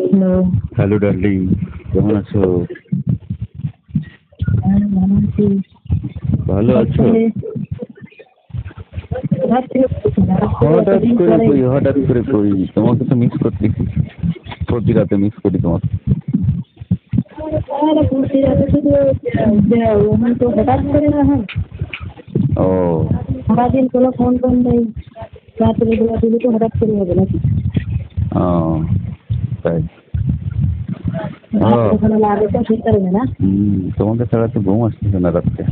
Hello. Hello darling, কেমন আছো? হ্যাঁ, ভালো আছি। ভালো আছো? হঠাৎ করে কই তোমাকে তো মিস করতেছি, প্রতি রাতে মিস করি তোমাকে। হঠাৎ করে না হয়, ও সারাদিন কোনো ফোন টোন নেই, রাত্রে দিলে তো হঠাৎ করে হবে নাকি? ও তাই। ও ওখানে লাগে তো ঠিক পারবে না। তোমাকে ছাড়া তো ঘুম আসতেছে না রাত্রে।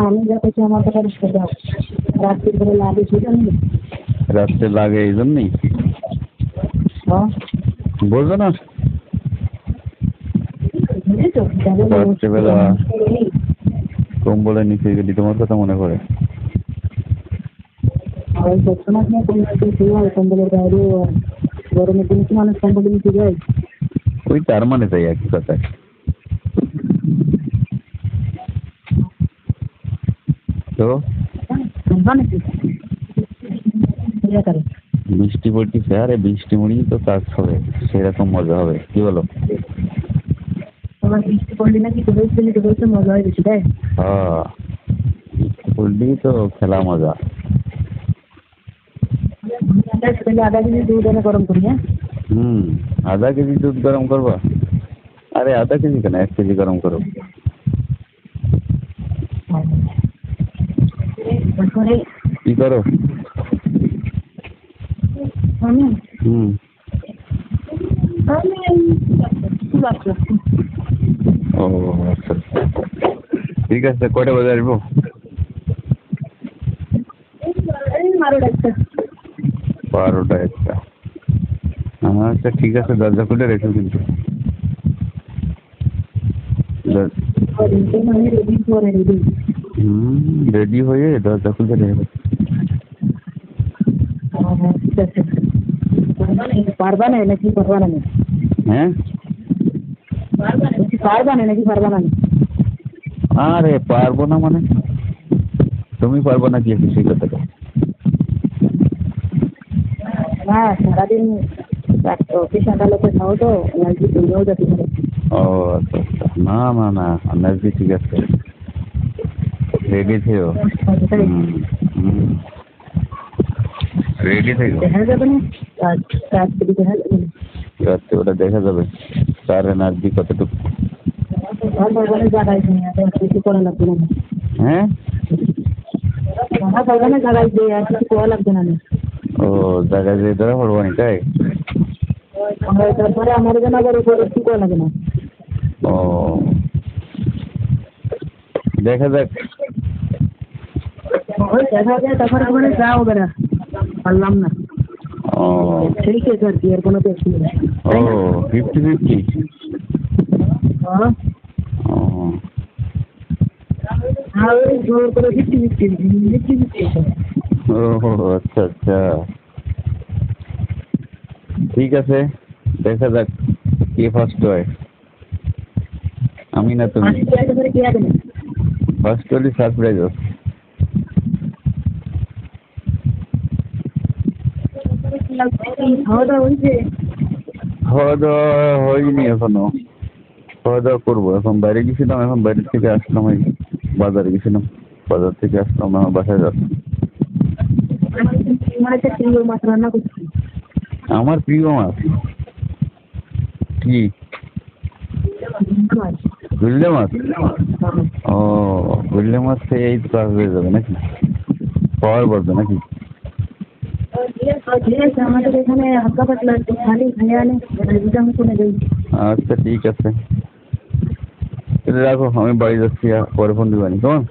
আমি যা করছি আমার কথা বুঝতে দাও, রাত্রি করে লাগে সেটা নেই। রাত্রে লাগে এই জন্যই বোঝো না, রাত্রেবেলা কম্বলের নিচে গেলি তোমার কথা মনে পড়ে। কম্বলের বাইরে গরমের দিনে কি মানুষ কম্বলের নিচে যায়? ওই তার মানে তাই একই কথায়। তো বৃষ্টি পড়তেছে, আরে বৃষ্টি মুড়ি তো কাজ হবে, সেরকম মজা হবে, কি বলো? বৃষ্টি পড়লে নাকি তো মজা হয় বেশি, তাই? হ্যাঁ, বৃষ্টি পড়লেই তো খেলা মজা। আধা কেজি দুধ এনে গরম করি। হ্যাঁ, আধা কেজি দুধ গরম করবা? আরে আধা কেজি কেন, 1 কেজি গরম করো। কি করো? ও আচ্ছা, ঠিক আছে। কয়টা বাজে আসবো? 12টা 1টা। আচ্ছা ঠিক আছে, দরজা খুলে রেখো কিন্তু। রেডি হয়ে দরজা খুলে রেখো। পারবা না নাকি পারবা না? হ্যাঁ, পারবা না নাকি পারবা না? আরে পারবো না মানে, তুমি পারবো না কি সেই কথাটা? না, সারাদিন অফিস আদালতে খাও তো এনার্জি তুমিও যেতে পারো। ও আচ্ছা আচ্ছা, না না না, এনার্জি ঠিক আছে, রেডি থেও। রেডি থেকো। দেখা যাবে না রাত্রি, দেখা যাবে না রাত্রে ওটা দেখা যাবে তার এনার্জি কতটুকু। জায়গায় কিছু করা লাগবে না। হ্যাঁ, জায়গায় যে আর কিছু করা লাগবে না। ও জায়গায় যেয়ে ধরা পড়বো নি তাই? তারপরে আমার জন্য আবার উপরে কি করা লাগে না। ও দেখা যাক। দেখা যায়, তারপরে ওখানে যা হবে না, পারলাম না। ও ঠিক আছে আর কি, আর কোনো পেশ নেই। ও 50-50। জোর করে 50-50। ও আচ্ছা আচ্ছা, ঠিক আছে, দেখা যাক কে ফার্স্ট হয়, আমি না তুমি? ফার্স্ট হলে সারপ্রাইজ। খাওয়া দাওয়া হয়েছে? খাওয়া দাওয়া হয়নি এখনো, খাওয়া দাওয়া করবো। এখন বাইরে গেছিলাম, এখন বাইরে থেকে আসলাম, এই বাজারে গেছিলাম, বাজার থেকে আসলাম, আমার বাসায় যাচ্ছি। মাছ রান্না করছি। আমার প্রিয় মাছ কি? গুললে মাছ। ও গুললে মাছ এই তো কাজ হয়ে যাবে নাকি, পাওয়ার বলবে নাকি? আমাদের এখানে হালকা পাতলা খালি খেয়ে আনে, আচ্ছা ঠিক আছে, রাখো, আমি বাড়ি যাচ্ছি, পরে ফোন দিবানি তোমার।